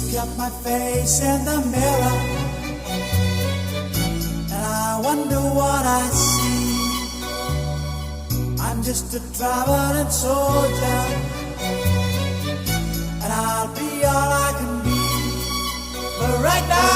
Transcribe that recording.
Look at my face in the mirror, and I wonder what I see. I'm just a traveling soldier, and I'll be all I can be. But right now